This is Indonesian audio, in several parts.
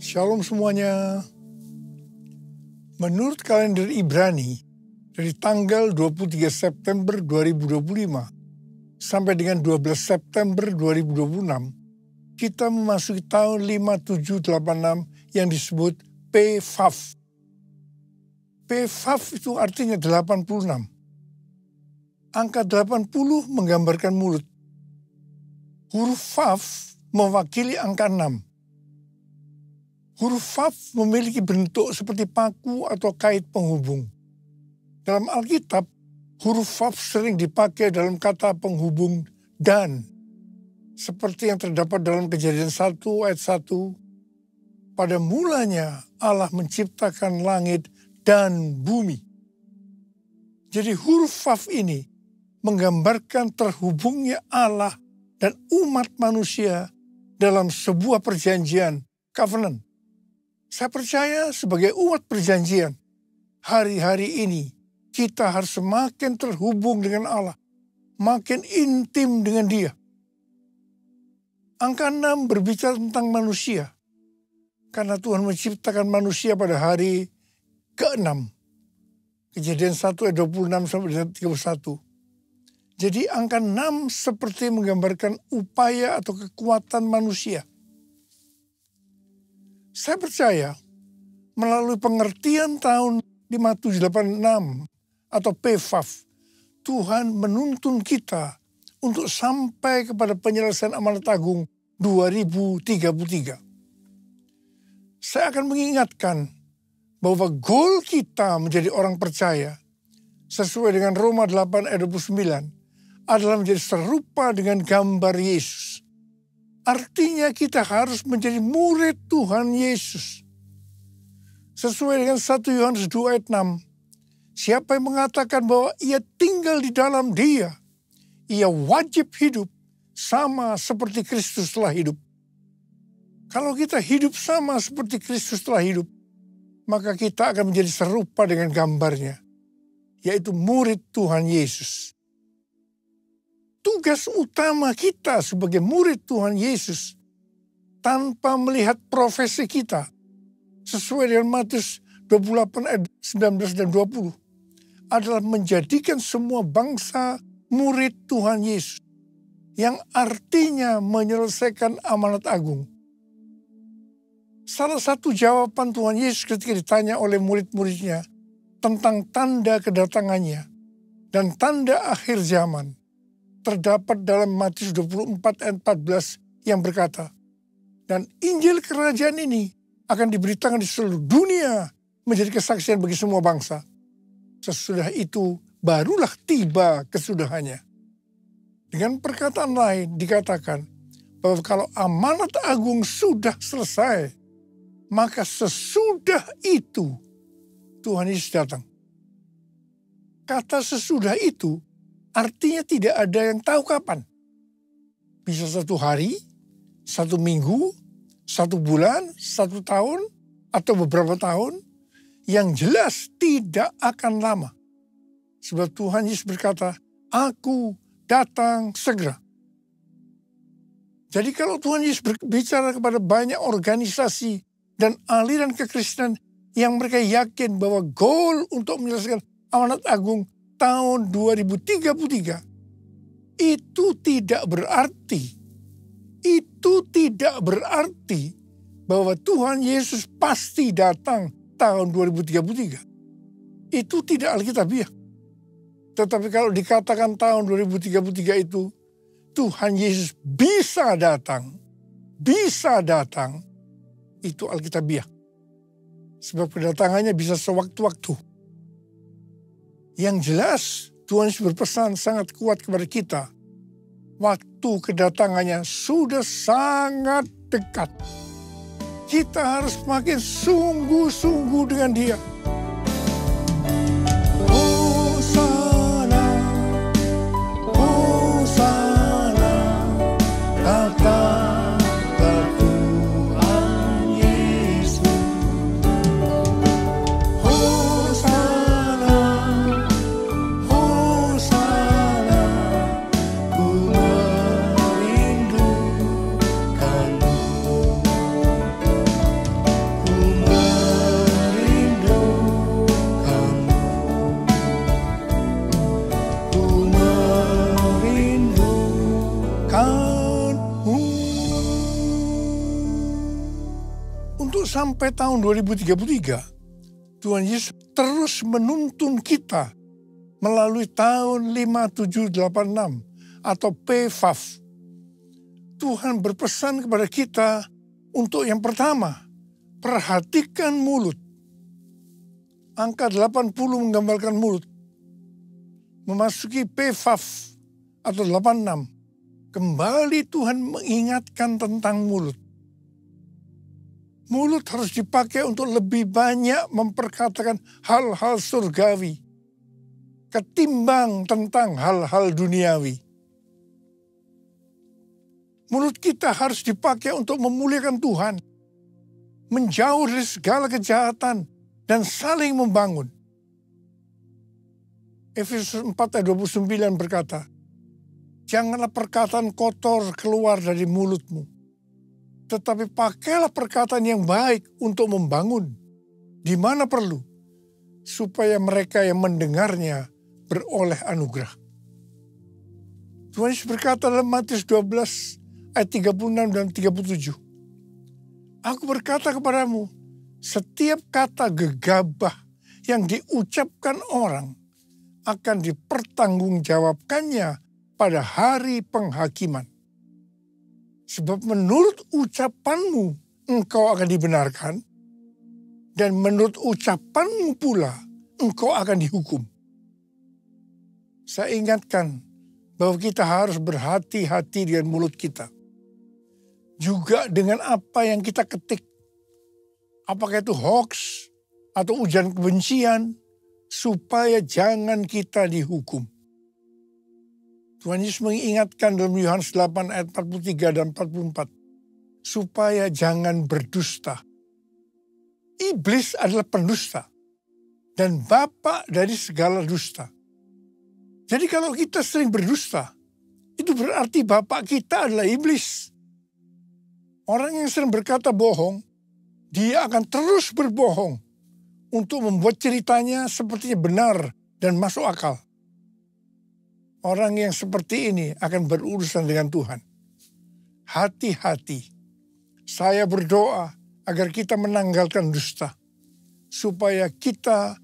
Shalom semuanya. Menurut kalender Ibrani, dari tanggal 23 September 2025 sampai dengan 12 September 2026, kita memasuki tahun 5786 yang disebut P-Vav. P-Vav itu artinya 86. Angka 80 menggambarkan mulut. Huruf Vav mewakili angka 6. Huruf Vav memiliki bentuk seperti paku atau kait penghubung. Dalam Alkitab, huruf Vav sering dipakai dalam kata penghubung dan. Seperti yang terdapat dalam Kejadian 1 ayat 1. Pada mulanya Allah menciptakan langit dan bumi. Jadi huruf Vav ini menggambarkan terhubungnya Allah dan umat manusia dalam sebuah perjanjian, covenant. Saya percaya sebagai umat perjanjian, hari-hari ini kita harus semakin terhubung dengan Allah, makin intim dengan Dia. Angka 6 berbicara tentang manusia, karena Tuhan menciptakan manusia pada hari ke-6. Kejadian 1 ayat 26 sampai 31. Jadi angka 6 seperti menggambarkan upaya atau kekuatan manusia. Saya percaya melalui pengertian tahun 5786 atau P-Vav, Tuhan menuntun kita untuk sampai kepada penyelesaian amanat agung 2033. Saya akan mengingatkan bahwa goal kita menjadi orang percaya sesuai dengan Roma 8 ayat 29 adalah menjadi serupa dengan gambar Yesus. Artinya kita harus menjadi murid Tuhan Yesus. Sesuai dengan 1 Yohanes 2 ayat 6. Siapa yang mengatakan bahwa ia tinggal di dalam Dia, ia wajib hidup sama seperti Kristus telah hidup. Kalau kita hidup sama seperti Kristus telah hidup, maka kita akan menjadi serupa dengan gambarnya, yaitu murid Tuhan Yesus. Tugas utama kita sebagai murid Tuhan Yesus tanpa melihat profesi kita sesuai dengan Matius 28 ayat 19 dan 20 adalah menjadikan semua bangsa murid Tuhan Yesus yang artinya menyelesaikan amanat agung. Salah satu jawaban Tuhan Yesus ketika ditanya oleh murid-muridnya tentang tanda kedatangannya dan tanda akhir zaman terdapat dalam Matius 24 ayat 14 yang berkata, dan Injil kerajaan ini akan diberitakan di seluruh dunia menjadi kesaksian bagi semua bangsa. Sesudah itu barulah tiba kesudahannya. Dengan perkataan lain dikatakan bahwa kalau amanat agung sudah selesai, maka sesudah itu Tuhan Yesus datang. Kata sesudah itu artinya tidak ada yang tahu kapan. Bisa 1 hari, 1 minggu, 1 bulan, 1 tahun, atau beberapa tahun. Yang jelas tidak akan lama. Sebab Tuhan Yesus berkata, aku datang segera. Jadi kalau Tuhan Yesus berbicara kepada banyak organisasi dan aliran kekristenan yang mereka yakin bahwa goal untuk menyelesaikan amanat agung tahun 2033, itu tidak berarti bahwa Tuhan Yesus pasti datang tahun 2033. Itu tidak alkitabiah. Tetapi kalau dikatakan tahun 2033 itu Tuhan Yesus bisa datang, itu alkitabiah. Sebab kedatangannya bisa sewaktu-waktu. Yang jelas Tuhan Yesus berpesan sangat kuat kepada kita. Waktu kedatangannya sudah sangat dekat. Kita harus makin sungguh-sungguh dengan Dia. Hosana, Hosana, katakan Tuhan Yesus. Hosana, Hosana, ku merindukanmu. untuk sampai tahun 2033, Tuhan Yesus terus menuntun kita melalui tahun 5786 atau PFAF. Tuhan berpesan kepada kita untuk yang pertama, perhatikan mulut. Angka 80 menggambarkan mulut. Memasuki PFAF atau 86, kembali Tuhan mengingatkan tentang mulut. Mulut harus dipakai untuk lebih banyak memperkatakan hal-hal surgawi ketimbang tentang hal-hal duniawi. Mulut kita harus dipakai untuk memuliakan Tuhan, menjauh dari segala kejahatan, dan saling membangun. Efesus 4 ayat 29 berkata, janganlah perkataan kotor keluar dari mulutmu, tetapi pakailah perkataan yang baik untuk membangun, di mana perlu, supaya mereka yang mendengarnya beroleh anugerah. Tuhan Yesus berkata dalam Matius 12 ayat 36 dan 37, aku berkata kepadamu, setiap kata gegabah yang diucapkan orang akan dipertanggungjawabkannya pada hari penghakiman. Sebab menurut ucapanmu engkau akan dibenarkan, dan menurut ucapanmu pula engkau akan dihukum. Saya ingatkan bahwa kita harus berhati-hati dengan mulut kita. Juga dengan apa yang kita ketik. Apakah itu hoax atau ujaran kebencian, supaya jangan kita dihukum. Tuhan Yesus mengingatkan dalam Yohanes 8 ayat 43 dan 44. Supaya jangan berdusta. Iblis adalah pendusta. Dan bapa dari segala dusta. Jadi kalau kita sering berdusta, itu berarti bapak kita adalah iblis. Orang yang sering berkata bohong, dia akan terus berbohong. Untuk membuat ceritanya sepertinya benar dan masuk akal. Orang yang seperti ini akan berurusan dengan Tuhan. Hati-hati. Saya berdoa agar kita menanggalkan dusta. Supaya kita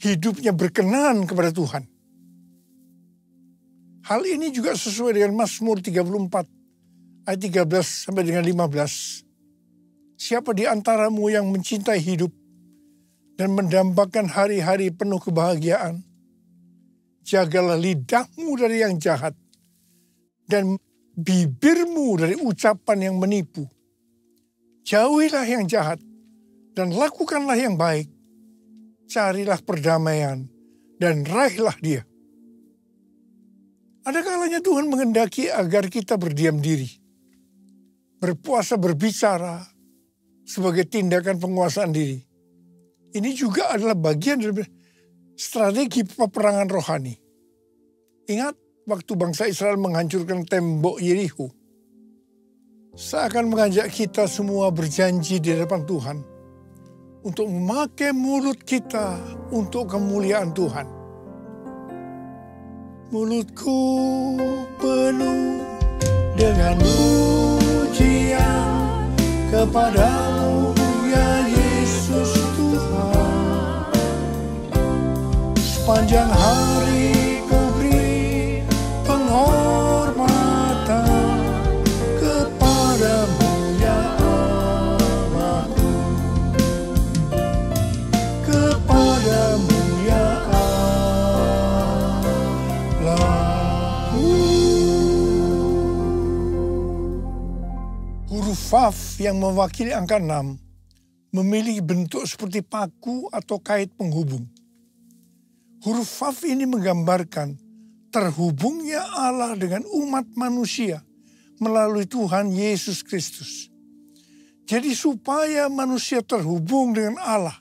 hidupnya berkenan kepada Tuhan. Hal ini juga sesuai dengan Mazmur 34 ayat 13 sampai dengan 15. Siapa di antaramu yang mencintai hidup dan mendambakan hari-hari penuh kebahagiaan? Jagalah lidahmu dari yang jahat, dan bibirmu dari ucapan yang menipu. Jauhilah yang jahat, dan lakukanlah yang baik. Carilah perdamaian, dan raihlah dia. Ada kalanya Tuhan menghendaki agar kita berdiam diri. Berpuasa berbicara sebagai tindakan penguasaan diri. Ini juga adalah bagian dari strategi peperangan rohani. Ingat waktu bangsa Israel menghancurkan tembok Yerikho. Saya akan mengajak kita semua berjanji di hadapan Tuhan untuk memakai mulut kita untuk kemuliaan Tuhan. Mulutku penuh dengan pujian kepadamu ya Yesus Tuhan. Sepanjang hari ku beri penghormatan kepadamu ya Allahku. Kepadamu ya Allahku. Huruf Vav yang mewakili angka 6 memiliki bentuk seperti paku atau kait penghubung. Huruf Vav ini menggambarkan terhubungnya Allah dengan umat manusia melalui Tuhan Yesus Kristus. Jadi supaya manusia terhubung dengan Allah,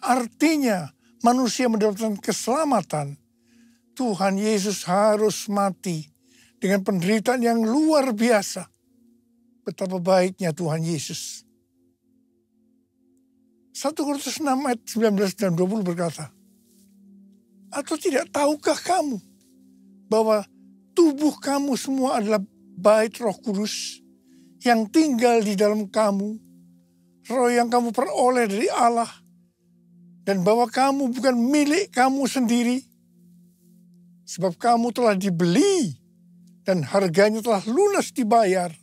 artinya manusia mendapatkan keselamatan, Tuhan Yesus harus mati dengan penderitaan yang luar biasa. Betapa baiknya Tuhan Yesus. 1 Korintus 6 ayat 19 dan 20 berkata, atau tidak tahukah kamu bahwa tubuh kamu semua adalah bait Roh Kudus yang tinggal di dalam kamu, roh yang kamu peroleh dari Allah, dan bahwa kamu bukan milik kamu sendiri, sebab kamu telah dibeli dan harganya telah lunas dibayar.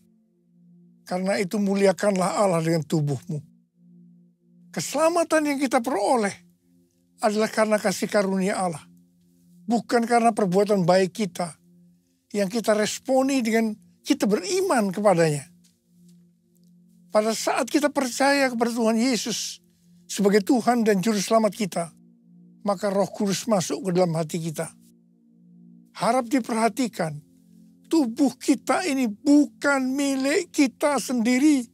Karena itu muliakanlah Allah dengan tubuhmu. Keselamatan yang kita peroleh adalah karena kasih karunia Allah, bukan karena perbuatan baik kita yang kita responi dengan kita beriman kepadanya. Pada saat kita percaya kepada Tuhan Yesus sebagai Tuhan dan Juru Selamat kita, maka Roh Kudus masuk ke dalam hati kita. Harap diperhatikan, tubuh kita ini bukan milik kita sendiri.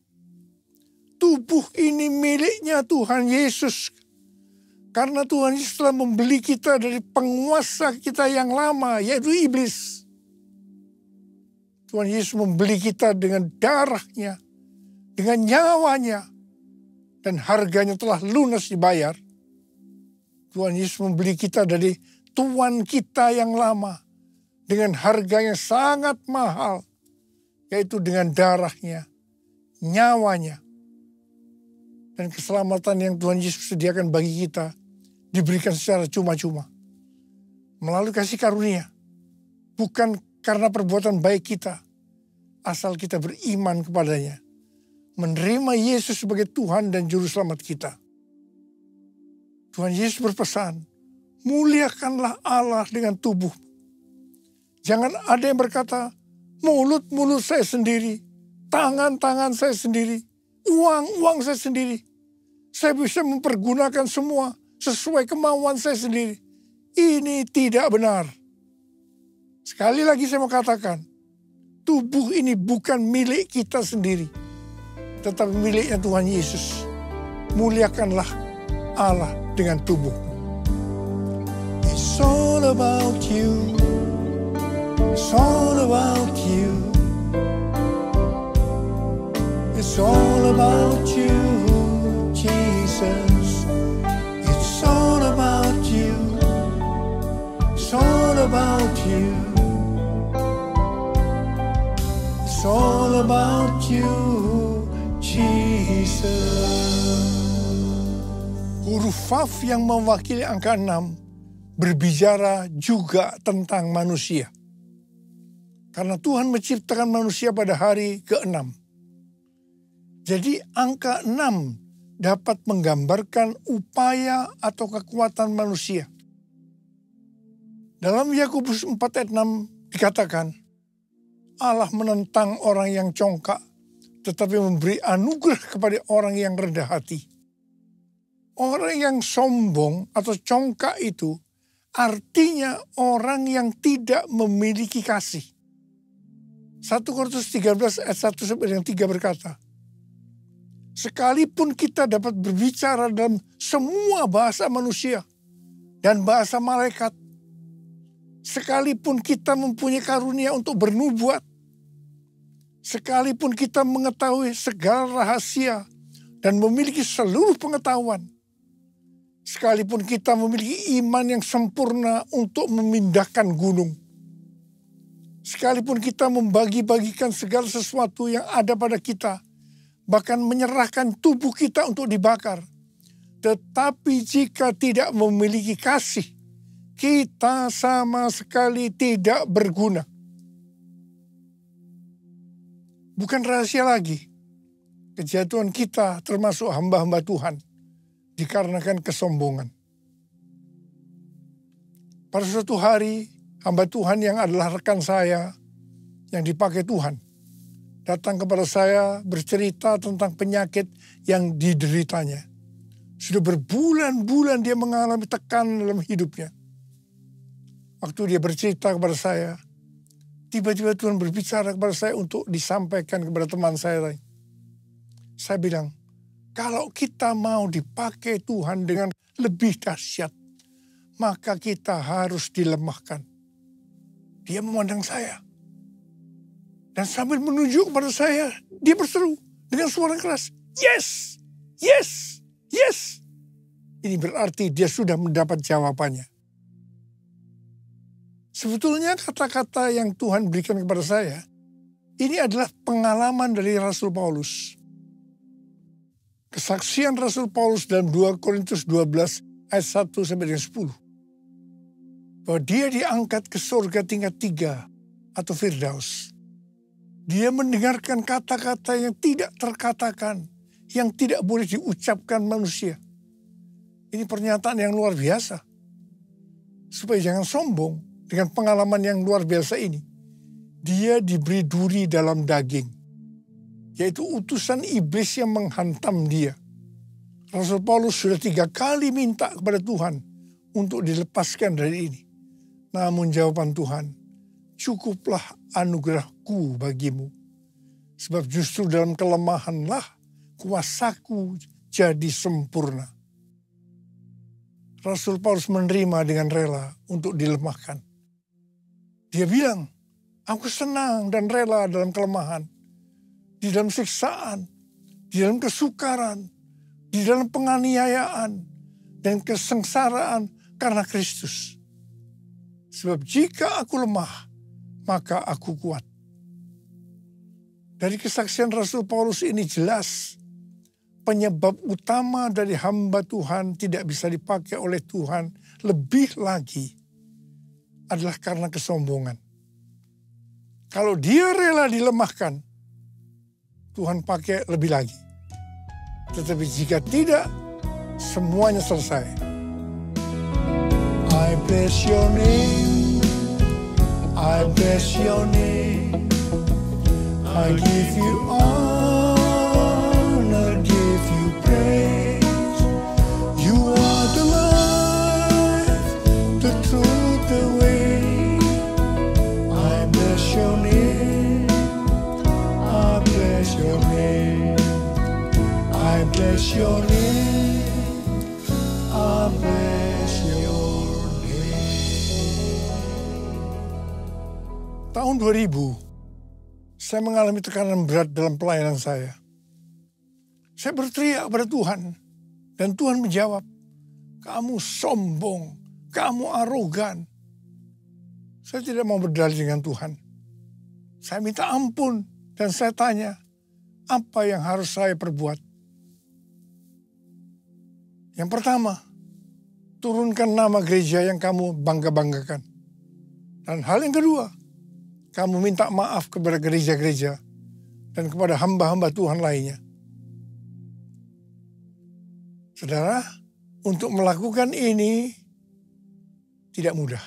Tubuh ini miliknya Tuhan Yesus. Karena Tuhan Yesus telah membeli kita dari penguasa kita yang lama, yaitu iblis. Tuhan Yesus membeli kita dengan darahnya, dengan nyawanya, dan harganya telah lunas dibayar. Tuhan Yesus membeli kita dari Tuhan kita yang lama, dengan harga yang sangat mahal, yaitu dengan darahnya, nyawanya. Dan keselamatan yang Tuhan Yesus sediakan bagi kita diberikan secara cuma-cuma. Melalui kasih karunia. Bukan karena perbuatan baik kita, asal kita beriman kepadanya. Menerima Yesus sebagai Tuhan dan Juru Selamat kita. Tuhan Yesus berpesan, muliakanlah Allah dengan tubuh. Jangan ada yang berkata, mulut-mulut saya sendiri, tangan-tangan saya sendiri, uang-uang saya sendiri. Saya bisa mempergunakan semua sesuai kemauan saya sendiri. Ini tidak benar. Sekali lagi saya mau katakan, tubuh ini bukan milik kita sendiri, tetapi miliknya Tuhan Yesus. Muliakanlah Allah dengan tubuh. It's all about you. It's all about you. It's all about you, Jesus. It's all about you. It's all about you. It's all about you, Jesus. Huruf Vav yang mewakili angka 6 berbicara juga tentang manusia. Karena Tuhan menciptakan manusia pada hari ke-6. Jadi angka 6 dapat menggambarkan upaya atau kekuatan manusia. Dalam Yakobus 4 ayat 6 dikatakan, Allah menentang orang yang congkak, tetapi memberi anugerah kepada orang yang rendah hati. Orang yang sombong atau congkak itu artinya orang yang tidak memiliki kasih. 1 Korintus 13 ayat 1-3 berkata, sekalipun kita dapat berbicara dalam semua bahasa manusia dan bahasa malaikat, sekalipun kita mempunyai karunia untuk bernubuat, sekalipun kita mengetahui segala rahasia dan memiliki seluruh pengetahuan, sekalipun kita memiliki iman yang sempurna untuk memindahkan gunung, sekalipun kita membagi-bagikan segala sesuatu yang ada pada kita, bahkan menyerahkan tubuh kita untuk dibakar. Tetapi jika tidak memiliki kasih, kita sama sekali tidak berguna. Bukan rahasia lagi, kejatuhan kita termasuk hamba-hamba Tuhan, dikarenakan kesombongan. Pada suatu hari, hamba Tuhan yang adalah rekan saya, yang dipakai Tuhan, datang kepada saya bercerita tentang penyakit yang dideritanya. Sudah berbulan-bulan dia mengalami tekanan dalam hidupnya. Waktu dia bercerita kepada saya, tiba-tiba Tuhan berbicara kepada saya untuk disampaikan kepada teman saya lain. Saya bilang, kalau kita mau dipakai Tuhan dengan lebih dahsyat, maka kita harus dilemahkan. Dia memandang saya. Dan sambil menunjuk kepada saya, dia berseru dengan suara keras, yes, yes, yes. Ini berarti dia sudah mendapat jawabannya. Sebetulnya kata-kata yang Tuhan berikan kepada saya, ini adalah pengalaman dari Rasul Paulus. Kesaksian Rasul Paulus dalam 2 Korintus 12 ayat 1 sampai dengan 10. Bahwa dia diangkat ke surga tingkat 3 atau Firdaus. Dia mendengarkan kata-kata yang tidak terkatakan, yang tidak boleh diucapkan manusia. Ini pernyataan yang luar biasa. Supaya jangan sombong dengan pengalaman yang luar biasa ini. Dia diberi duri dalam daging. Yaitu utusan iblis yang menghantam dia. Rasul Paulus sudah 3 kali minta kepada Tuhan untuk dilepaskan dari ini. Namun jawaban Tuhan, cukuplah anugerahku bagimu. Sebab justru dalam kelemahanlah kuasaku jadi sempurna. Rasul Paulus menerima dengan rela untuk dilemahkan. Dia bilang, aku senang dan rela dalam kelemahan. Di dalam siksaan, di dalam kesukaran, di dalam penganiayaan, dan kesengsaraan karena Kristus. Sebab jika aku lemah, maka aku kuat. Dari kesaksian Rasul Paulus ini jelas, penyebab utama dari hamba Tuhan tidak bisa dipakai oleh Tuhan lebih lagi adalah karena kesombongan. Kalau dia rela dilemahkan, Tuhan pakai lebih lagi. Tetapi jika tidak, semuanya selesai. I bless your name, I bless your name, I give you honor, give you praise. You are the life, the truth, the way. I bless your name, I bless your name, I bless your name, I bless your name. Tahun 2000, saya mengalami tekanan berat dalam pelayanan saya. Saya berteriak kepada Tuhan. Dan Tuhan menjawab, kamu sombong, kamu arogan. Saya tidak mau berdalih dengan Tuhan. Saya minta ampun dan saya tanya, apa yang harus saya perbuat? Yang pertama, turunkan nama gereja yang kamu bangga-banggakan. Dan hal yang kedua, kamu minta maaf kepada gereja-gereja dan kepada hamba-hamba Tuhan lainnya. Saudara, untuk melakukan ini tidak mudah.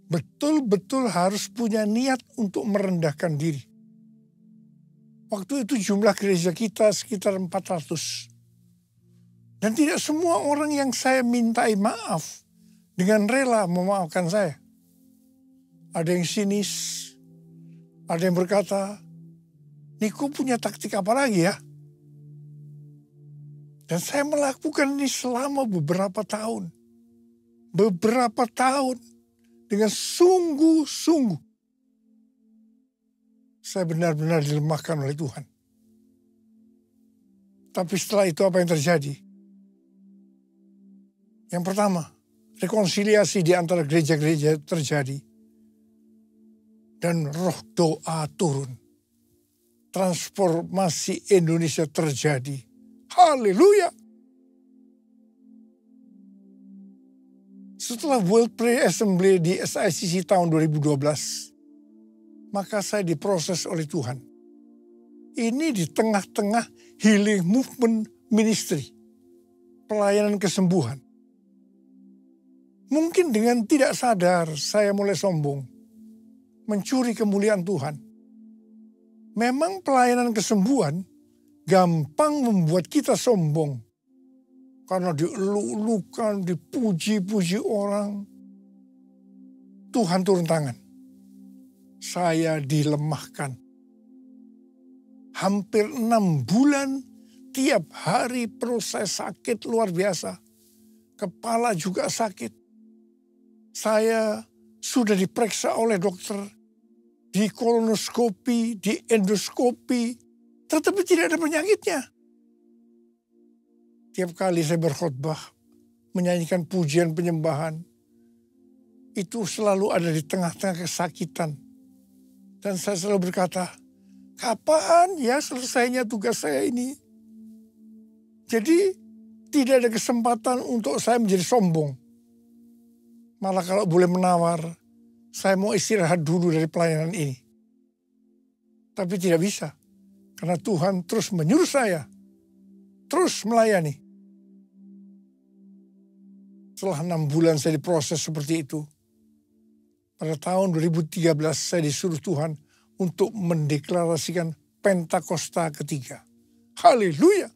Betul-betul harus punya niat untuk merendahkan diri. Waktu itu jumlah gereja kita sekitar 400. Dan tidak semua orang yang saya mintai maaf dengan rela memaafkan saya. Ada yang sinis, ada yang berkata, Niko punya taktik apa lagi ya? Dan saya melakukan ini selama beberapa tahun. Beberapa tahun dengan sungguh-sungguh. Saya benar-benar dilemahkan oleh Tuhan. Tapi setelah itu apa yang terjadi? Yang pertama, rekonsiliasi di antara gereja-gereja terjadi. Dan roh doa turun. Transformasi Indonesia terjadi. Haleluya. Setelah World Prayer Assembly di SICC tahun 2012, maka saya diproses oleh Tuhan. Ini di tengah-tengah healing movement ministry. Pelayanan kesembuhan. Mungkin dengan tidak sadar saya mulai sombong. Mencuri kemuliaan Tuhan. Memang pelayanan kesembuhan gampang membuat kita sombong. Karena dieluk-elukan, dipuji-puji orang. Tuhan turun tangan. Saya dilemahkan. Hampir 6 bulan, tiap hari perut saya sakit luar biasa. Kepala juga sakit. Saya sudah diperiksa oleh dokter. Di kolonoskopi, di endoskopi, tetapi tidak ada penyakitnya. Tiap kali saya berkhotbah, menyanyikan pujian penyembahan, itu selalu ada di tengah-tengah kesakitan. Dan saya selalu berkata, kapan ya selesainya tugas saya ini? Jadi tidak ada kesempatan untuk saya menjadi sombong. Malah kalau boleh menawar, saya mau istirahat dulu dari pelayanan ini. Tapi tidak bisa. Karena Tuhan terus menyuruh saya. Terus melayani. Setelah 6 bulan saya diproses seperti itu. Pada tahun 2013 saya disuruh Tuhan untuk mendeklarasikan Pentakosta ketiga. Haleluya.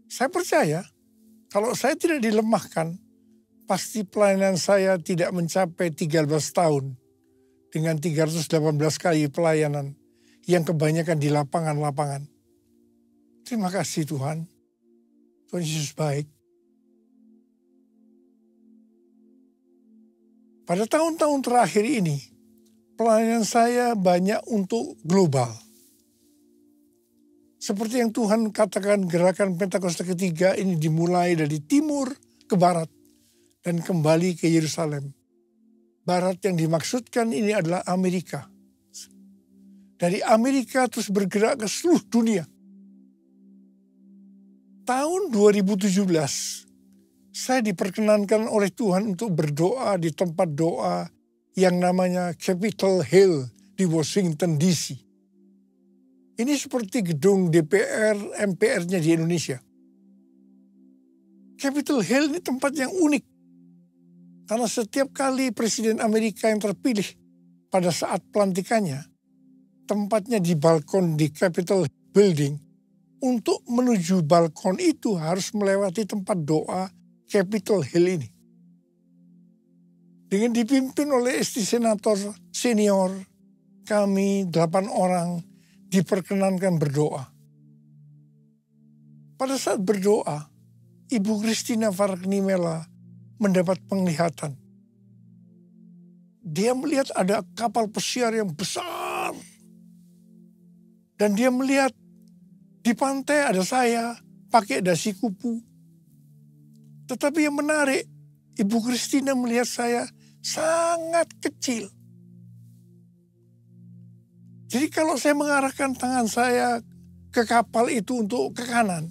Saya percaya kalau saya tidak dilemahkan, pasti pelayanan saya tidak mencapai 13 tahun dengan 318 kali pelayanan yang kebanyakan di lapangan-lapangan. Terima kasih Tuhan. Tuhan Yesus baik. Pada tahun-tahun terakhir ini, pelayanan saya banyak untuk global. Seperti yang Tuhan katakan, gerakan Pentakosta ketiga ini dimulai dari timur ke barat dan kembali ke Yerusalem. Barat yang dimaksudkan ini adalah Amerika. Dari Amerika terus bergerak ke seluruh dunia. Tahun 2017, saya diperkenankan oleh Tuhan untuk berdoa di tempat doa yang namanya Capitol Hill di Washington DC. Ini seperti gedung DPR, MPR-nya di Indonesia. Capitol Hill ini tempat yang unik. Karena setiap kali Presiden Amerika yang terpilih pada saat pelantikannya, tempatnya di balkon di Capitol Building. Untuk menuju balkon itu harus melewati tempat doa Capitol Hill ini. Dengan dipimpin oleh istri senator senior, kami 8 orang diperkenankan berdoa. Pada saat berdoa, Ibu Christina Fargnimela mendapat penglihatan. Dia melihat ada kapal pesiar yang besar. Dan dia melihat di pantai ada saya pakai dasi kupu. Tetapi yang menarik, Ibu Christina melihat saya sangat kecil. Jadi kalau saya mengarahkan tangan saya ke kapal itu untuk ke kanan,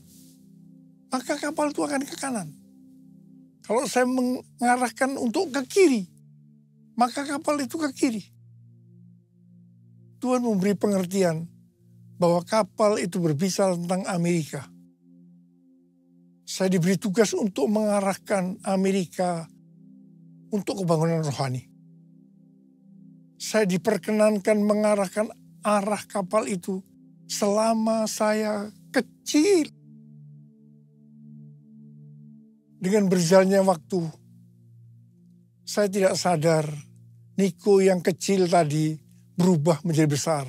maka kapal itu akan ke kanan. Kalau saya mengarahkan untuk ke kiri, maka kapal itu ke kiri. Tuhan memberi pengertian bahwa kapal itu berbicara tentang Amerika. Saya diberi tugas untuk mengarahkan Amerika untuk kebangunan rohani. Saya diperkenankan mengarahkan arah kapal itu selama saya kecil. Dengan berjalannya waktu, saya tidak sadar Niko yang kecil tadi berubah menjadi besar.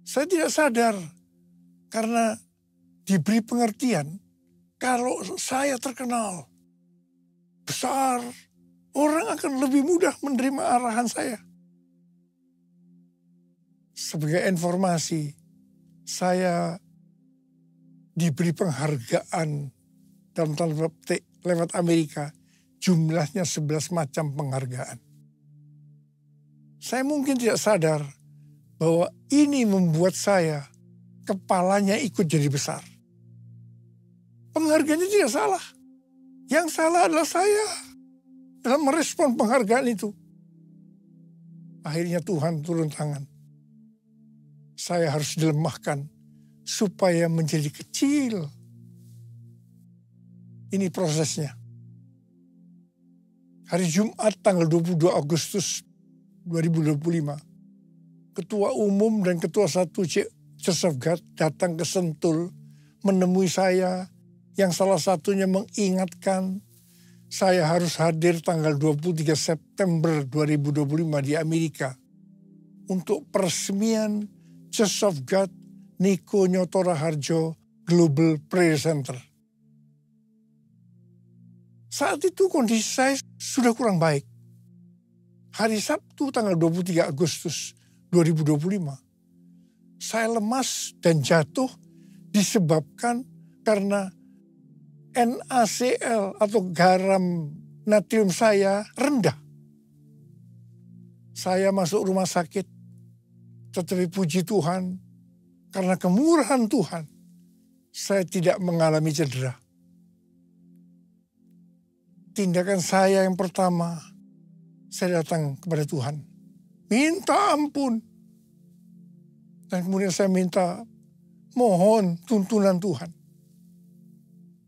Saya tidak sadar karena diberi pengertian kalau saya terkenal besar, orang akan lebih mudah menerima arahan saya. Sebagai informasi, saya diberi penghargaan dalam tanda petik lewat Amerika, jumlahnya 11 macam penghargaan. Saya mungkin tidak sadar bahwa ini membuat saya, kepalanya ikut jadi besar. Penghargaannya tidak salah. Yang salah adalah saya dalam merespon penghargaan itu. Akhirnya Tuhan turun tangan. Saya harus dilemahkan supaya menjadi kecil. Ini prosesnya. Hari Jumat tanggal 22 Agustus 2025, Ketua Umum dan Ketua 1 Church of God datang ke Sentul menemui saya, yang salah satunya mengingatkan saya harus hadir tanggal 23 September 2025 di Amerika untuk peresmian Church of God Niko Nyoto Raharjo Global Prayer Center. Saat itu kondisi saya sudah kurang baik. Hari Sabtu tanggal 23 Agustus 2025, saya lemas dan jatuh disebabkan karena NaCl atau garam natrium saya rendah. Saya masuk rumah sakit, tetapi puji Tuhan, karena kemurahan Tuhan, saya tidak mengalami cedera. Tindakan saya yang pertama, saya datang kepada Tuhan. Minta ampun. Dan kemudian saya minta, mohon tuntunan Tuhan.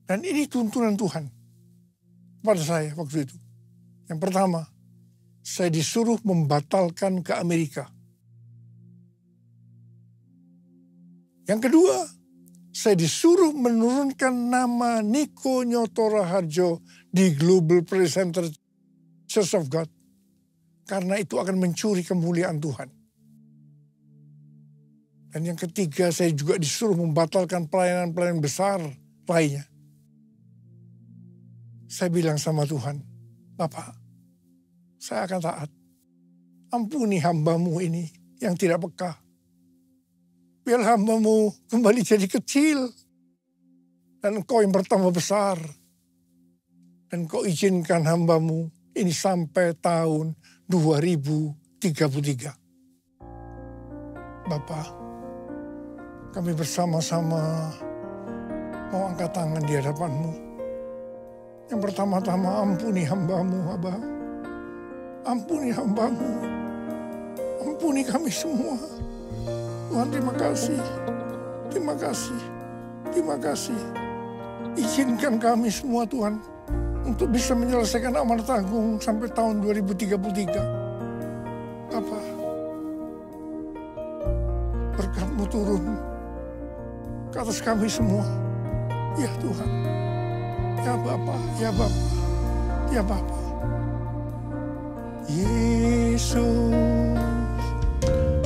Dan ini tuntunan Tuhan pada saya waktu itu. Yang pertama, saya disuruh membatalkan ke Amerika. Yang kedua, saya disuruh menurunkan nama Niko Nyoto Raharjo di Global Praise Center Church of God. Karena itu akan mencuri kemuliaan Tuhan. Dan yang ketiga, saya juga disuruh membatalkan pelayanan-pelayanan besar lainnya. Saya bilang sama Tuhan, Bapak, saya akan taat. Ampuni hamba-Mu ini yang tidak peka. Biar hamba-Mu kembali jadi kecil. Dan Engkau yang bertambah besar. Dan Engkau izinkan hamba-Mu ini sampai tahun 2033. Bapak, kami bersama-sama mau angkat tangan di hadapan-Mu. Yang pertama-tama ampuni hamba-Mu, Abah. Ampuni hamba-Mu. Ampuni kami semua. Tuhan, terima kasih. Terima kasih. Terima kasih. Izinkan kami semua, Tuhan, untuk bisa menyelesaikan amanat agung sampai tahun 2033. Bapa, berkat-Mu turun ke atas kami semua. Ya Tuhan. Ya Bapa, ya Bapa, ya Bapa. Yesus,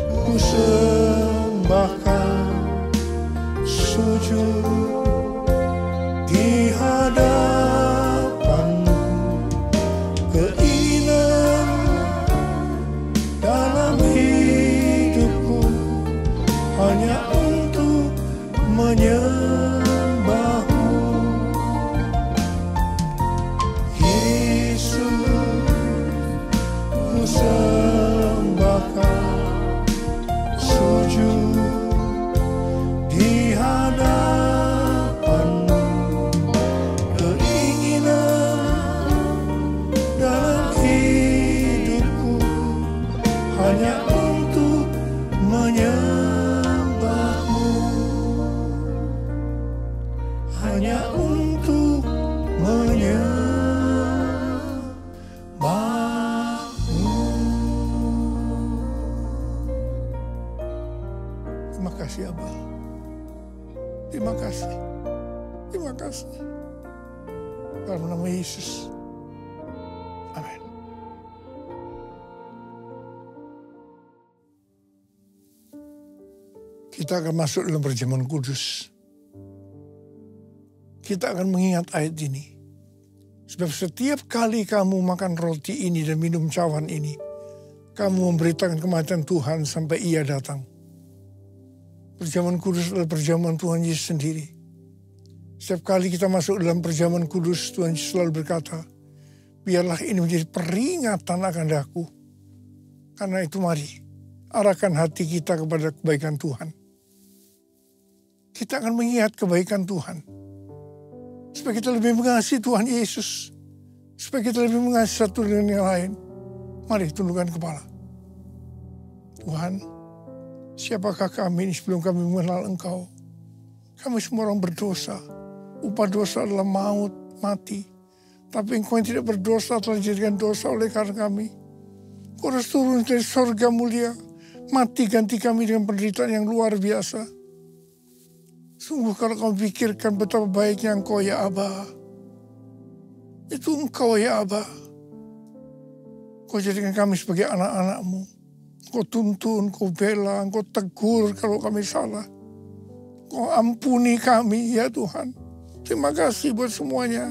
ku sembahkan, sujud di hadapan-Mu, keinginan dalam hidupku hanya untuk menyembah-Mu. Yesus, ku sembahkan, sujud di hadapan-Mu, keinginan dalam hidupku hanya untuk menyembah-Mu, hanya untuk menyembah-Mu. Terima kasih, Abah. Terima kasih. Terima kasih. Dalam nama Yesus. Amin. Kita akan masuk dalam perjamuan kudus. Kita akan mengingat ayat ini. Sebab setiap kali kamu makan roti ini dan minum cawan ini, kamu memberitakan kematian Tuhan sampai Ia datang. Perjamuan kudus adalah perjamuan Tuhan Yesus sendiri. Setiap kali kita masuk dalam perjamuan kudus, Tuhan Yesus selalu berkata, biarlah ini menjadi peringatan akan aku. Karena itu mari, arahkan hati kita kepada kebaikan Tuhan. Kita akan mengingat kebaikan Tuhan. Supaya kita lebih mengasihi Tuhan Yesus. Supaya kita lebih mengasihi satu dengan yang lain. Mari tundukkan kepala. Tuhan, siapakah kami ini sebelum kami mengenal Engkau? Kami semua orang berdosa. Upah dosa adalah maut, mati. Tapi Engkau yang tidak berdosa telah dijadikan dosa oleh karena kami. Engkau harus turun dari sorga mulia. Mati ganti kami dengan penderitaan yang luar biasa. Sungguh kalau kau pikirkan betapa baiknya Engkau ya Abah. Itu Engkau ya Abah. Kau jadikan kami sebagai anak-anak-Mu. Kau tuntun, kau bela, kau tegur kalau kami salah. Kau ampuni kami ya Tuhan. Terima kasih buat semuanya.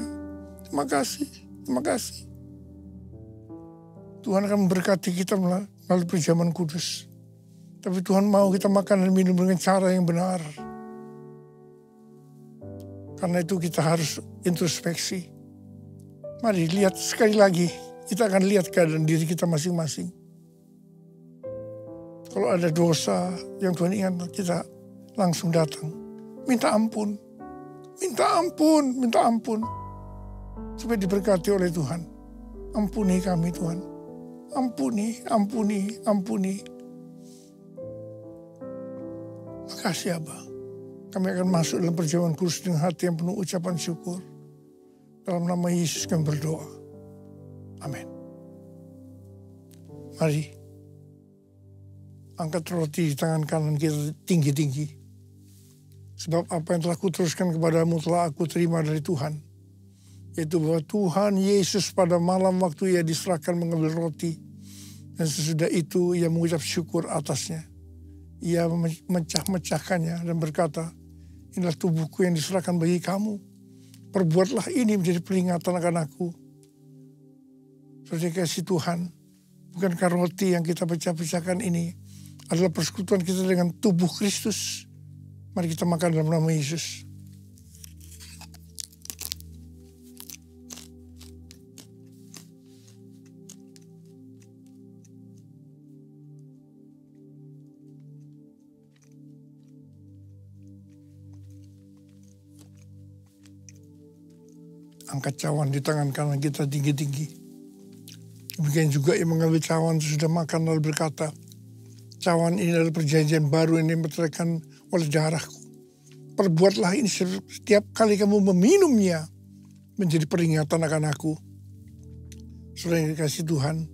Terima kasih, terima kasih. Tuhan akan memberkati kita melalui perjamuan kudus. Tapi Tuhan mau kita makan dan minum dengan cara yang benar. Karena itu kita harus introspeksi. Mari lihat sekali lagi. Kita akan lihat keadaan diri kita masing-masing. Kalau ada dosa yang Tuhan ingat, kita langsung datang. Minta ampun. Minta ampun. Supaya diberkati oleh Tuhan. Ampuni kami Tuhan. Ampuni. Makasih Abah. Kami akan masuk dalam perjamuan kudus dengan hati yang penuh ucapan syukur. Dalam nama Yesus kami berdoa. Amin. Mari. Angkat roti di tangan kanan kita tinggi-tinggi. Sebab apa yang telah kuteruskan kepadamu telah aku terima dari Tuhan. Yaitu bahwa Tuhan Yesus pada malam waktu ia diserahkan mengambil roti. Dan sesudah itu ia mengucap syukur atasnya. Ia memecah-mecahkannya dan berkata, inilah tubuhku yang diserahkan bagi kamu. Perbuatlah ini menjadi peringatan akan aku. Saudara kasih Tuhan, bukankah roti yang kita pecah-pecahkan ini adalah persekutuan kita dengan tubuh Kristus? Mari kita makan dalam nama Yesus. Angkat cawan di tangan kanan kita tinggi-tinggi. Demikian juga yang mengambil cawan sudah makan lalu berkata, cawan ini adalah perjanjian baru yang dimeteraikan oleh darahku. Perbuatlah ini setiap kali kamu meminumnya menjadi peringatan akan aku. Saudara yang dikasih Tuhan,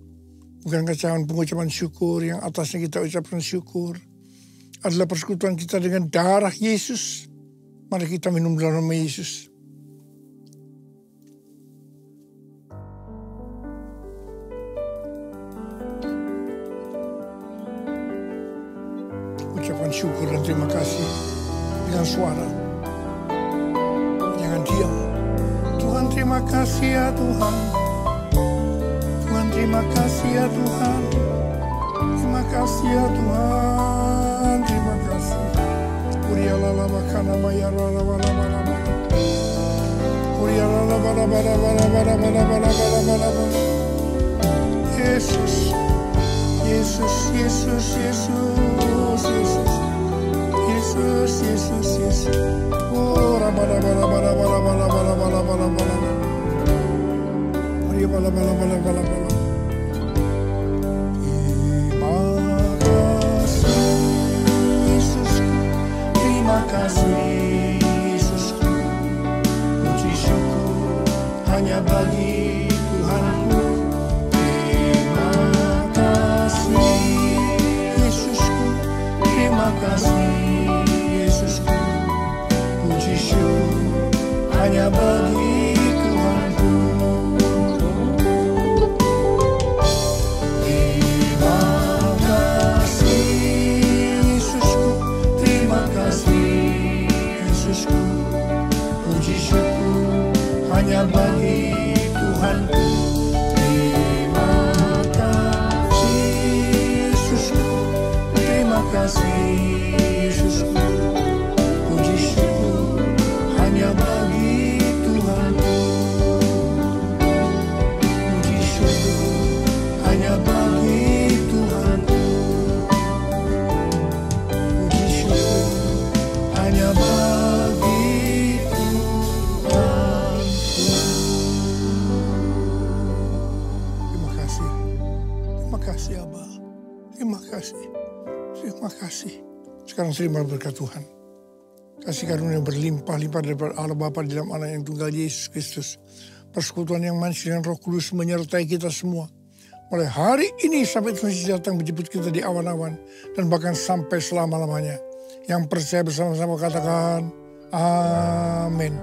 bukankah cawan pengucapan syukur yang atasnya kita ucapkan syukur adalah persekutuan kita dengan darah Yesus. Mari kita minum dalam nama Yesus. Ucapan syukur dan terima kasih dengan suara. Jangan diam. Tuhan terima kasih ya Tuhan. Tuhan terima kasih ya Tuhan. Terima kasih ya Tuhan. Terima kasih. Urialala makana mayarala wala wala wala. Urialala wala wala wala wala wala wala wala wala. Yesus. Yesus, Yesus, Yesus, Yesus, Yesus, Yesus, Yesus. Oh, bala bala bala bala bala bala bala bala bala. Mari bala bala bala bala bala. Terima kasih Yesusku, terima kasih Yesusku. Puji syukur hanya bagi Tuhanku. Terima kasih Yesusku, puji syukur hanya bagi Tuhanku. Terima kasih Yesusku, terima kasih Yesusku, puji syukur hanya bagi Tuhanku. Terima kasih Yesusku, terima kasih Yesusku, puji syukur hanya bagi Tuhanku. Puji syukur hanya bagi Tuhanku. Puji syukur hanya bagi Tuhanku. Terima kasih. Terima kasih Abah. Terima kasih. Terima kasih. Sekarang terima berkat Tuhan. Kasih karunia berlimpah-limpah daripada Allah Bapa di dalam Anak yang tunggal Yesus Kristus. Persekutuan yang manis dengan Roh Kudus menyertai kita semua. Mulai hari ini sampai Tuhan Yesus datang menjemput kita di awan-awan. Dan bahkan sampai selama-lamanya. Yang percaya bersama-sama katakan, amin.